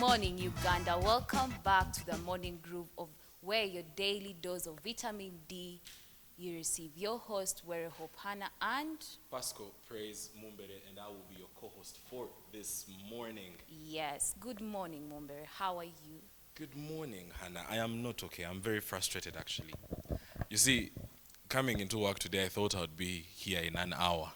morning, Uganda. Welcome back to the morning groove of where your daily dose of vitamin D you receive. Your host, Were Hope Hannah, and Pasco Praise Mumbere, and I will be your co-host for this morning. yes, good morning, Mumbere. How are you? Good morning, Hannah. I am not okay. I'm very frustrated, actually. You see, coming into work today, I thought I would be here in an hour,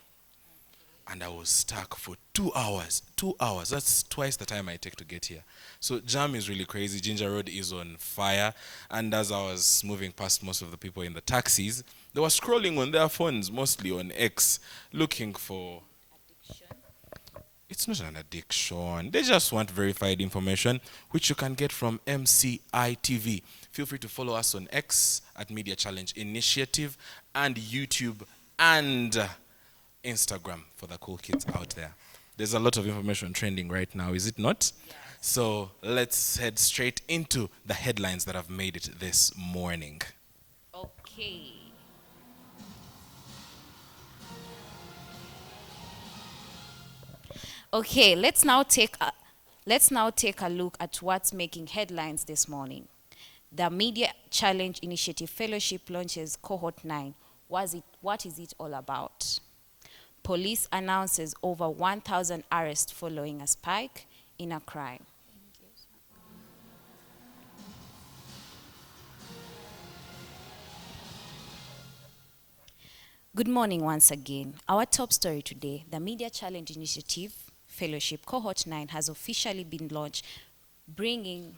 and I was stuck for 2 hours. 2 hours. That's twice the time I take to get here. So jam is really crazy. Ginger Road is on fire, and as I was moving past most of the people in the taxis, they were scrolling on their phones, mostly on X, looking for. Addiction. It's not an addiction. They just want verified information, which you can get from MCI TV. Feel free to follow us on X at Media Challenge Initiative and YouTube and Instagram for the cool kids out there. There's a lot of information trending right now, is it not? Yes. So let's head straight into the headlines that have made it this morning. Okay. Okay, let's now take a look at what's making headlines this morning. The Media Challenge Initiative Fellowship launches Cohort 9. What is it all about? Police announces over 1,000 arrests following a spike in a crime. Good morning once again. Our top story today, the Media Challenge Initiative Fellowship Cohort 9 has officially been launched, bringing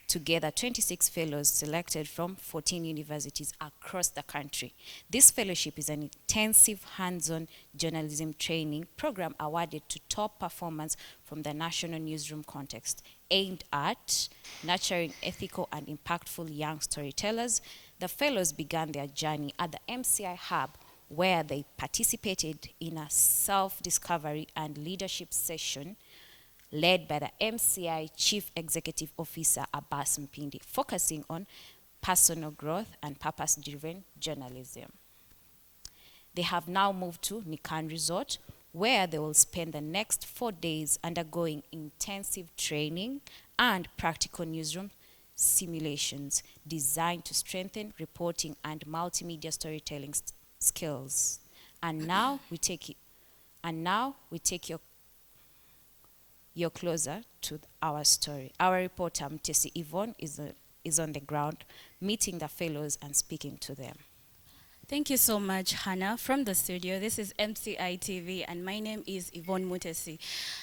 together 26 fellows selected from 14 universities across the country. This fellowship is an intensive hands-on journalism training program awarded to top performers from the national newsroom context, aimed at nurturing ethical and impactful young storytellers. The fellows began their journey at the MCI Hub, where they participated in a self-discovery and leadership session led by the MCI Chief Executive Officer Abbas Mpindi, focusing on personal growth and purpose-driven journalism. They have now moved to Nikan Resort, where they will spend the next 4 days undergoing intensive training and practical newsroom simulations designed to strengthen reporting and multimedia storytelling skills. And now we take your closer to our story. Our reporter, Mtesi Yvonne, is on the ground, meeting the fellows and speaking to them. Thank you so much, Hannah. From the studio, this is MCI TV, and my name is Yvonne Mutesi.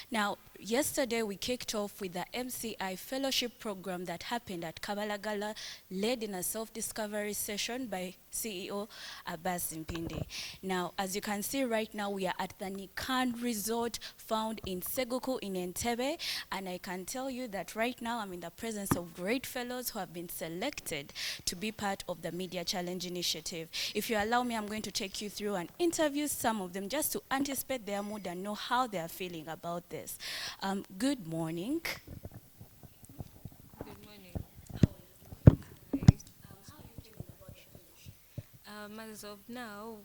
Now, yesterday we kicked off with the MCI Fellowship program that happened at Kabalagala, led in a self-discovery session by CEO Abbas Mpindi. Now, as you can see right now, we are at the Nikan Resort found in Seguku in Entebbe, and I can tell you that right now I'm in the presence of great fellows who have been selected to be part of the Media Challenge Initiative. If you allow me, I'm going to take you through and interview some of them just to anticipate their mood and know how they are feeling about this. Good morning. Good morning. As of now,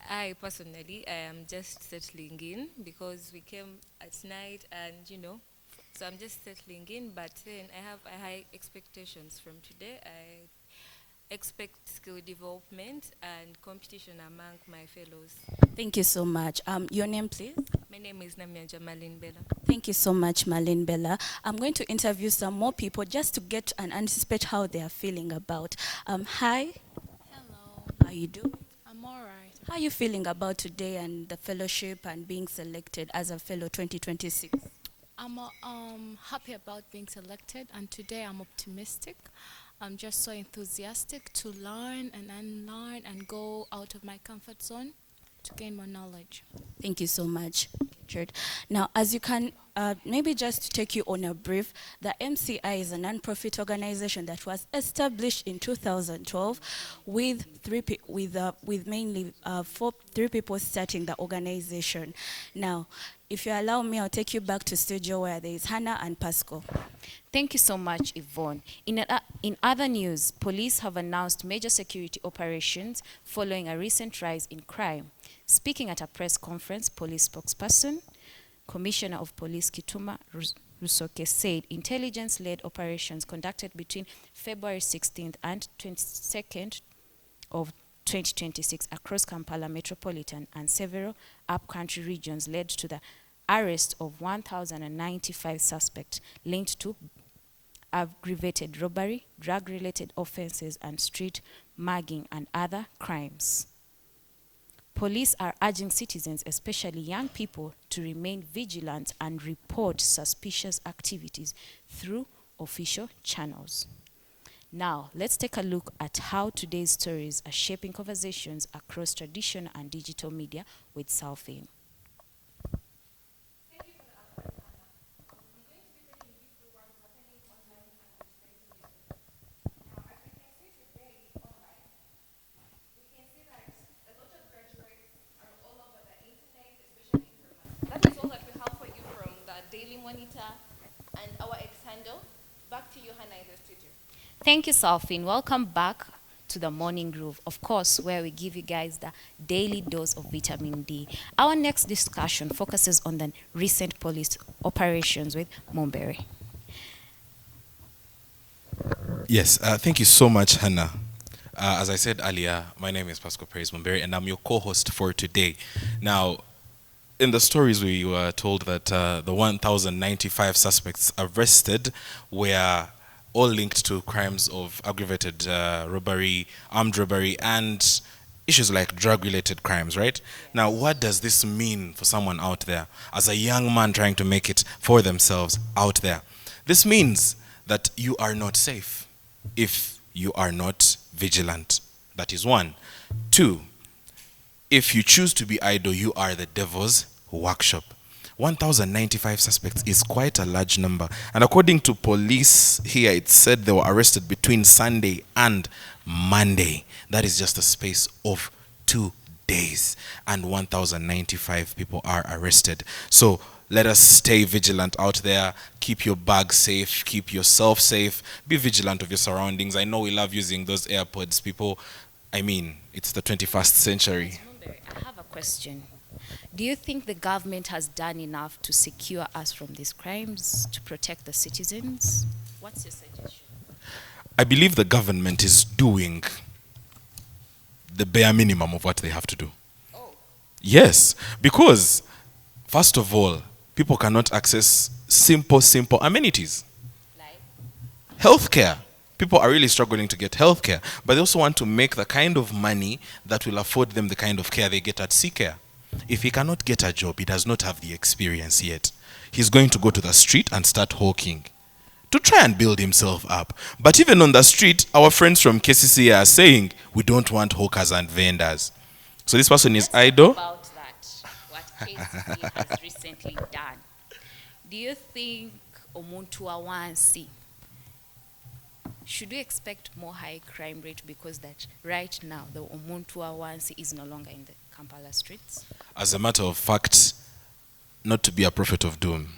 I personally, I am just settling in because we came at night and, so I'm just settling in, but then I have high expectations from today. I expect skill development and competition among my fellows. Thank you so much. Your name, please? My name is Namyanja Malin Bella. Thank you so much, Malin Bella. I'm going to interview some more people just to get and anticipate how they are feeling about. Hi. Hello, How you do? I'm all right. How are you feeling about today and the fellowship and being selected as a fellow 2026? I'm happy about being selected, and today I'm optimistic. I'm just so enthusiastic to learn and unlearn and go out of my comfort zone to gain more knowledge. Thank you so much, Richard. Now, as you can, maybe just to take you on a brief, the MCI is a non-profit organization that was established in 2012 with mainly three people starting the organization. Now, if you allow me, I'll take you back to studio where there is Hannah and Pasco. Thank you so much, Yvonne. In other news, police have announced major security operations following a recent rise in crime. Speaking at a press conference, police spokesperson, Commissioner of Police Kituma Rusoke said intelligence-led operations conducted between February 16th and 22nd of 2026 across Kampala metropolitan and several upcountry regions led to the arrest of 1,095 suspects linked to aggravated robbery, drug-related offenses, and street mugging and other crimes. Police are urging citizens, especially young people, to remain vigilant and report suspicious activities through official channels. Now, let's take a look at how today's stories are shaping conversations across traditional and digital media with Southend. That is all that we have for you from the Daily Monitor and our ex-handle. Back to you, Hannah, in the studio. Thank you, Southend. Welcome back to the Morning Groove, of course, where we give you guys the daily dose of vitamin D. Our next discussion focuses on the recent police operations with Mumbere. Yes, thank you so much, Hannah. As I said earlier, my name is Pascal Perez Mumbere, and I'm your co-host for today. Now, in the stories we were told that the 1,095 suspects arrested were all linked to crimes of aggravated robbery, armed robbery, and issues like drug-related crimes, right? Now, what does this mean for someone out there, as a young man trying to make it for themselves out there? This means that you are not safe if you are not vigilant. That is one. Two, if you choose to be idle, you are the devil's workshop. 1,095 suspects is quite a large number. And according to police here, it said they were arrested between Sunday and Monday. That is just a space of 2 days. And 1,095 people are arrested. So let us stay vigilant out there. Keep your bag safe. Keep yourself safe. Be vigilant of your surroundings. I know we love using those AirPods. People, I mean, it's the 21st century. I have a question. Do you think the government has done enough to secure us from these crimes, to protect the citizens? What's your suggestion? I believe the government is doing the bare minimum of what they have to do. Oh. Yes, because first of all, people cannot access simple amenities. Like? Healthcare. People are really struggling to get healthcare, but they also want to make the kind of money that will afford them the kind of care they get at C-Care. If he cannot get a job, he does not have the experience yet. He's going to go to the street and start hawking to try and build himself up. But even on the street, our friends from KCC are saying, we don't want hawkers and vendors. So this person is idle. About that, what KCC has recently done. Do you think Omuntu Awansi, should we expect more high crime rate because that right now the Omuntu Awansi is no longer in the Kampala streets? As a matter of fact, not to be a prophet of doom,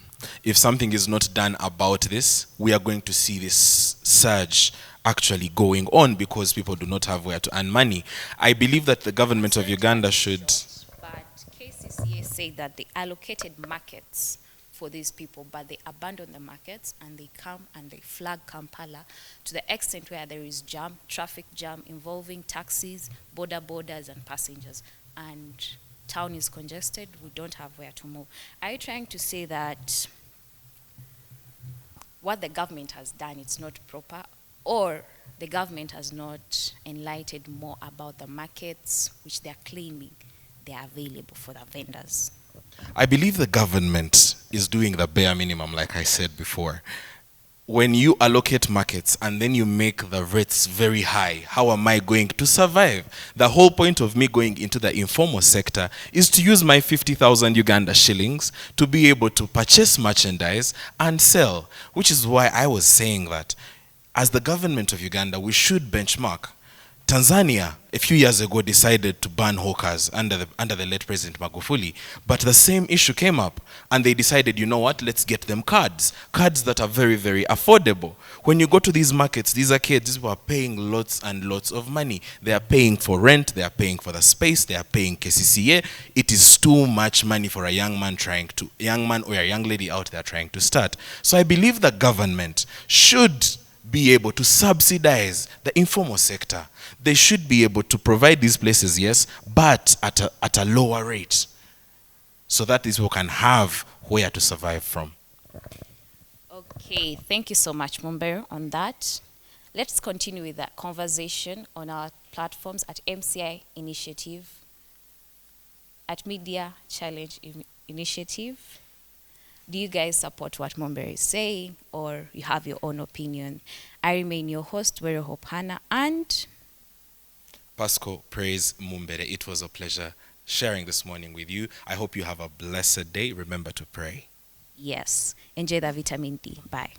if something is not done about this, we are going to see this surge actually going on because people do not have where to earn money. I believe that the government of Uganda should... But KCCA said that they allocated markets for these people, but they abandon the markets and they come and they flag Kampala to the extent where there is traffic jam involving taxis, borders and passengers. And town is congested, we don't have where to move. Are you trying to say that what the government has done, it's not proper, or the government has not enlightened more about the markets which they are claiming they are available for the vendors? I believe the government is doing the bare minimum, like I said before. When you allocate markets and then you make the rates very high, how am I going to survive? The whole point of me going into the informal sector is to use my 50,000 Uganda shillings to be able to purchase merchandise and sell, which is why I was saying that as the government of Uganda, we should benchmark Tanzania, a few years ago, decided to ban hawkers under the late President Magufuli. But the same issue came up, and they decided, you know what, let's get them cards that are very, very affordable. When you go to these markets, these are kids, these people are paying lots and lots of money. They are paying for rent, they are paying for the space, they are paying KCCA. It is too much money for a young man or a young lady out there trying to start. So I believe the government should be able to subsidize the informal sector. They should be able to provide these places, yes, but at a lower rate, so that these people can have where to survive from. Okay, thank you so much, Mumbere, on that. Let's continue with that conversation on our platforms at MCI Initiative, at Media Challenge Initiative. Do you guys support what Mumbere is saying, or you have your own opinion? I remain your host, Wero Hope Hannah, and Pasco Praise Mumbere. It was a pleasure sharing this morning with you. I hope you have a blessed day. Remember to pray. yes, enjoy the vitamin D. Bye.